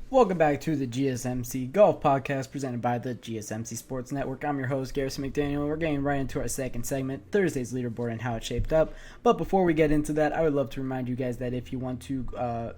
Welcome back to the GSMC Golf Podcast presented by the GSMC Sports Network. I'm your host, Garrison McDaniel, and we're getting right into our second segment, Thursday's Leaderboard and how it shaped up. But before we get into that, I would love to remind you guys that if you want to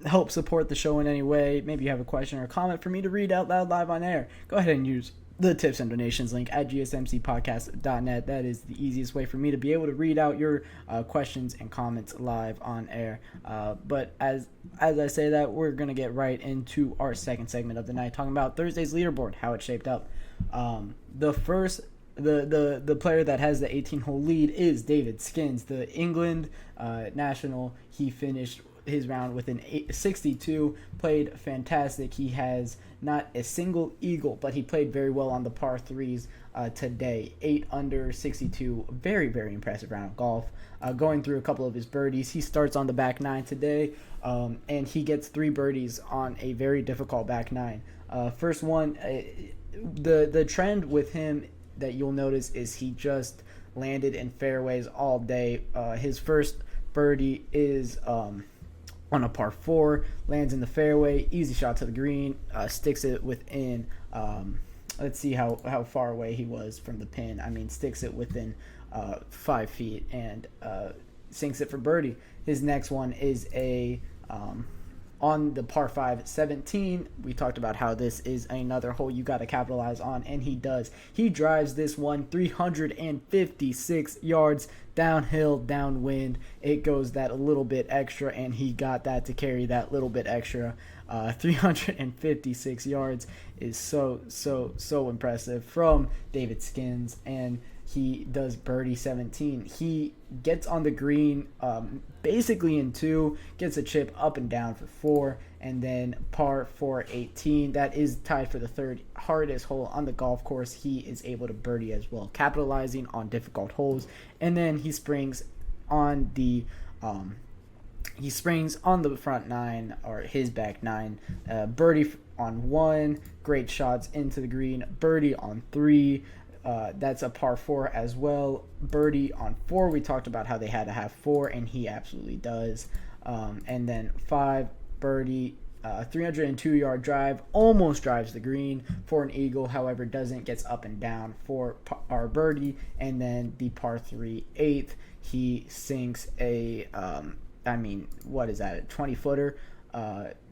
help support the show in any way, maybe you have a question or a comment for me to read out loud live on air, go ahead and use the tips and donations link at gsmcpodcast.net. That is the easiest way for me to be able to read out your questions and comments live on air. But as I say that, we're going to get right into our second segment of the night, talking about Thursday's leaderboard, how it shaped up. The player that has the 18-hole lead is David Skins, the England national. He finished his round with an 62, played fantastic. He has not a single eagle, but he played very well on the par threes today. 8 under 62, very, very impressive round of golf. Going through a couple of his birdies, he starts on the back nine today, and he gets 3 birdies on a very difficult back nine. First one, the trend with him that you'll notice is he just landed in fairways all day. His first birdie is on a par 4, lands in the fairway, easy shot to the green, sticks it within, let's see how far away he was from the pin. Sticks it within 5 feet and sinks it for birdie. His next one is on the par 5, 17. We talked about how this is another hole you got to capitalize on, and he does. He drives this one 356 yards downhill, downwind. It goes that a little bit extra, and he got that to carry that little bit extra. 356 yards is so impressive from David Skins, and he does birdie 17. He gets on the green basically in 2, gets a chip up and down for 4, and then par 4, 18. That is tied for the third hardest hole on the golf course. He is able to birdie as well, capitalizing on difficult holes. And then he springs on the front 9, or his back 9. Birdie on 1, great shots into the green. Birdie on 3. That's a par 4 as well. Birdie on 4. We talked about how they had to have 4, and he absolutely does. And then 5, birdie, 302-yard drive, almost drives the green for an eagle, however doesn't, gets up and down for our birdie. And then the par 3, 8th, he sinks a, what is that, a 20-footer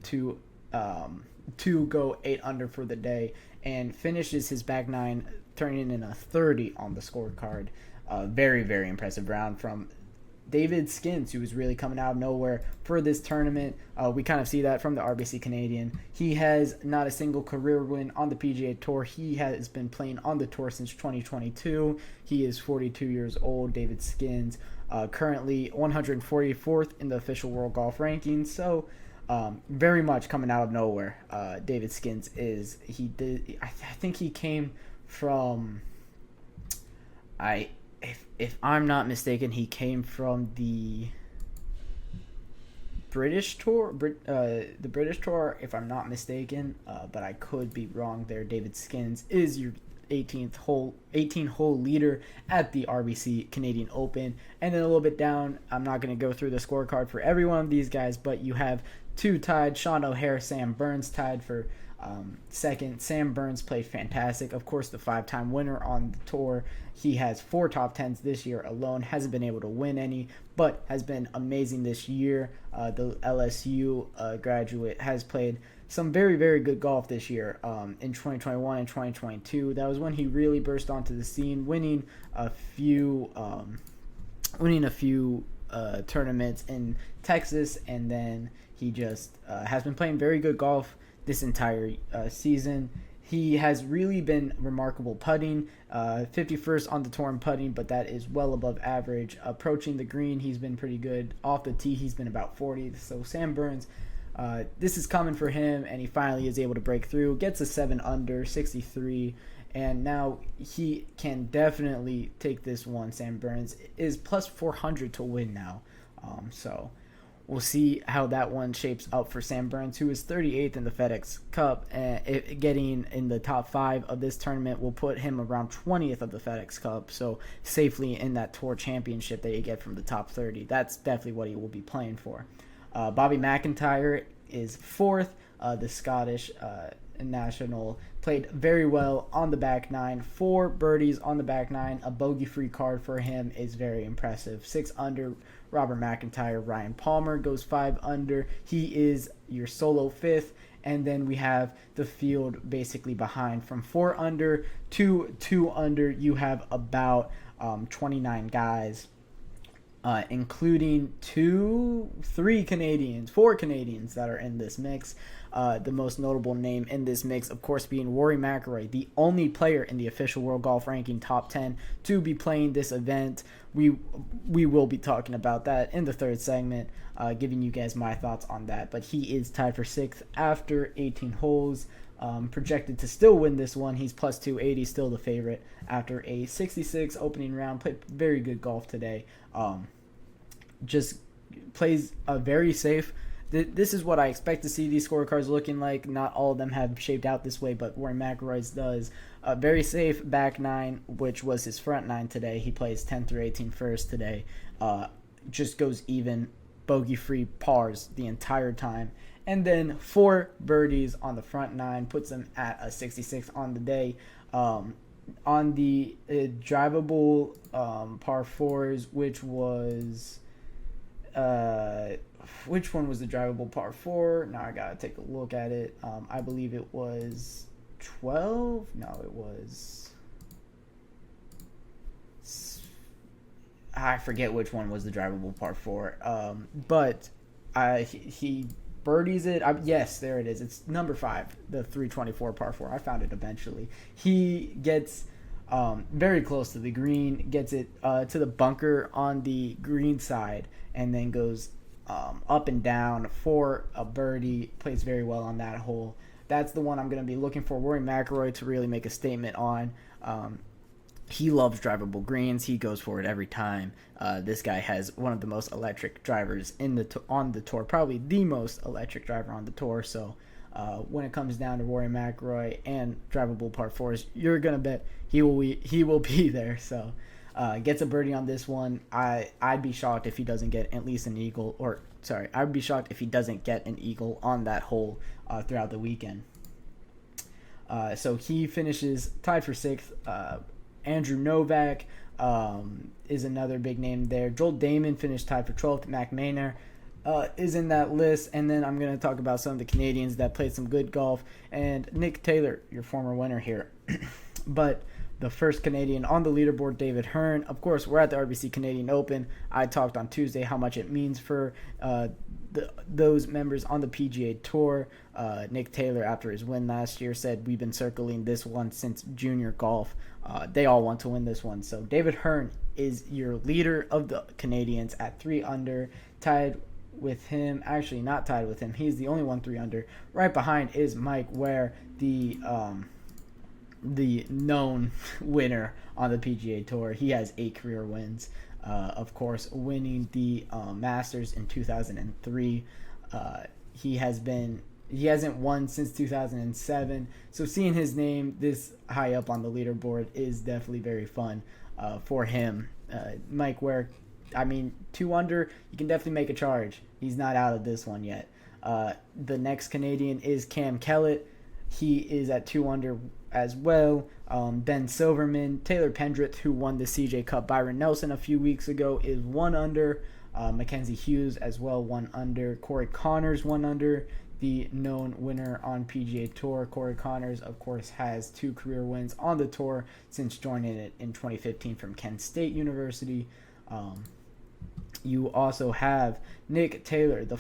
to go 8 under for the day, and finishes his back 9 turning in a 30 on the scorecard. Very, very impressive round from David Skins, who is really coming out of nowhere for this tournament. We kind of see that from the RBC Canadian. He has not a single career win on the PGA Tour. He has been playing on the tour since 2022. He is 42 years old, David Skins, currently 144th in the official World Golf Rankings. So very much coming out of nowhere. David Skins is. I think he came from, if I'm not mistaken, he came from the British Tour, the British Tour, if I'm not mistaken, but I could be wrong there. David Skins is your 18-hole leader at the RBC Canadian Open. And then a little bit down, I'm not going to go through the scorecard for every one of these guys, but you have 2 tied, Sean O'Hare, Sam Burns tied for second. Sam Burns played fantastic. Of course, the 5-time winner on the tour. He has 4 top 10s this year alone. Hasn't been able to win any, but has been amazing this year. The LSU graduate has played some very, very good golf this year in 2021 and 2022. That was when he really burst onto the scene, winning a few tournaments in Texas, and then he just has been playing very good golf this entire season. He has really been remarkable putting, 51st on the tour in putting, but that is well above average. Approaching the green, he's been pretty good. Off the tee, he's been about 40. So Sam Burns, this is coming for him, and he finally is able to break through. Gets a 7 under, 63, and now he can definitely take this one. Sam Burns is plus 400 to win now. So we'll see how that one shapes up for Sam Burns, who is 38th in the FedEx Cup. Getting in the top 5 of this tournament will put him around 20th of the FedEx Cup, so safely in that Tour Championship that you get from the top 30. That's definitely what he will be playing for. Bobby McIntyre is 4th, the Scottish national, played very well on the back nine. 4 birdies on the back nine. A bogey-free card for him is very impressive. 6 under. Robert McIntyre, Ryan Palmer goes 5 under. He is your solo 5th. And then we have the field basically behind from 4 under to 2 under. You have about 29 guys, including 4 Canadians that are in this mix. The most notable name in this mix, of course, being Rory McIlroy, the only player in the official World Golf Ranking top 10 to be playing this event. We will be talking about that in the third segment, giving you guys my thoughts on that. But he is tied for 6th after 18 holes. Projected to still win this one. He's plus 280, still the favorite after a 66 opening round. Played very good golf today. Just plays a very safe. This is what I expect to see these scorecards looking like. Not all of them have shaped out this way, but Rory McIlroy's does. Very safe back nine, which was his front nine today. He plays 10 through 18 first today. Just goes even, bogey-free pars the entire time. And then 4 birdies on the front nine, puts him at a 66 on the day. On the drivable par 4s, which one was the drivable par 4? Now I gotta take a look at it. I believe it was 12. No, it was. I forget which one was the drivable par 4. But he birdies it. Yes, there it is. It's number 5, the 324 par 4. I found it eventually. He gets very close to the green, gets it to the bunker on the green side, and then goes up and down for a birdie. Plays very well on that hole. That's the one I'm going to be looking for Rory McIlroy to really make a statement on. He loves drivable greens. He goes for it every time. This guy has one of the most electric drivers on the tour, probably the most electric driver on the tour. So when it comes down to Rory McIlroy and drivable par 4s, you're gonna bet he will be there. So gets a birdie on this one. I'd be shocked if he doesn't get at least an eagle, I'd be shocked if he doesn't get an eagle on that hole throughout the weekend. So he finishes tied for 6th. Andrew Novak is another big name there. Joel Damon finished tied for 12th. Mac Maynard is in that list. And then I'm going to talk about some of the Canadians that played some good golf. And Nick Taylor, your former winner here. But the first Canadian on the leaderboard, David Hearn. Of course, we're at the RBC Canadian Open. I talked on Tuesday how much it means for those members on the PGA Tour. Nick Taylor, after his win last year, said, "We've been circling this one since junior golf." They all want to win this one. So David Hearn is your leader of the Canadians at 3 under. Tied with him, actually not tied with him, he's the only one 3 under. Right behind is Mike Ware, the known winner on the PGA Tour. He has 8 career wins. Of course, winning the Masters in 2003. He hasn't won since 2007. So seeing his name this high up on the leaderboard is definitely very fun for him. Mike Ware, 2 under, you can definitely make a charge. He's not out of this one yet. The next Canadian is Cam Kellett. He is at 2 under as well. Ben Silverman, Taylor Pendrith, who won the CJ Cup, Byron Nelson a few weeks ago, is 1 under. Mackenzie Hughes as well, 1 under. Corey Connors, 1 under. The known winner on PGA Tour. Corey Connors, of course, has 2 career wins on the tour since joining it in 2015 from Kent State University. You also have Nick Taylor, the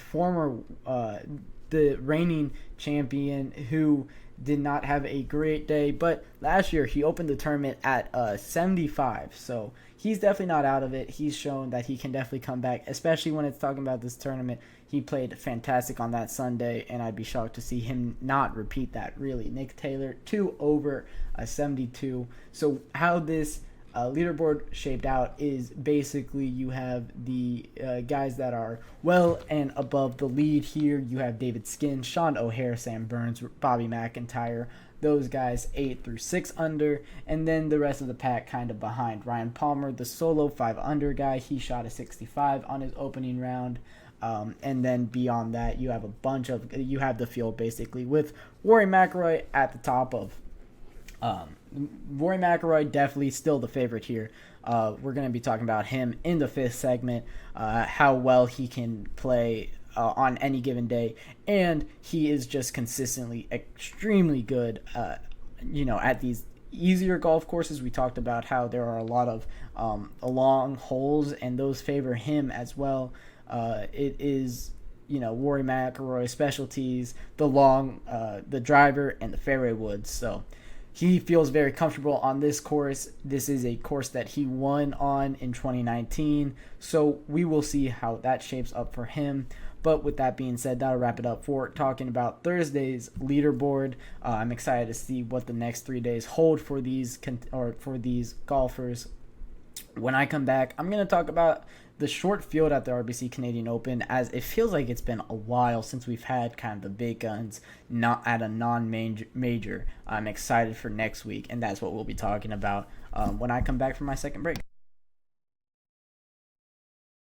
reigning champion, who did not have a great day, but last year he opened the tournament at 75, so he's definitely not out of it. He's shown that he can definitely come back, especially when it's talking about this tournament. He played fantastic on that Sunday, and I'd be shocked to see him not repeat that, really. Nick Taylor, 2 over, 72. So how this leaderboard shaped out is basically you have the guys that are well and above the lead here. You have David Skin, Sean O'Hare, Sam Burns, Bobby McIntyre. Those guys 8 through 6 under, and then the rest of the pack kind of behind. Ryan Palmer, the solo 5 under guy, he shot a 65 on his opening round. And then beyond that, you have the field basically with Rory McIlroy at the top of. Rory McIlroy definitely still the favorite here. We're going to be talking about him in the fifth segment, how well he can play on any given day, and he is just consistently extremely good, at these easier golf courses. We talked about how there are a lot of long holes, and those favor him as well. It is, Rory McIlroy's specialties, the driver, and the fairway woods. So he feels very comfortable on this course. This is a course that he won on in 2019, so we will see how that shapes up for him. But with that being said, that'll wrap it up for talking about Thursday's leaderboard. I'm excited to see what the next 3 days hold for these golfers. When I come back, I'm going to talk about the short field at the RBC Canadian Open, as it feels like it's been a while since we've had kind of the big guns not at a non-major. I'm excited for next week, and that's what we'll be talking about when I come back from my second break.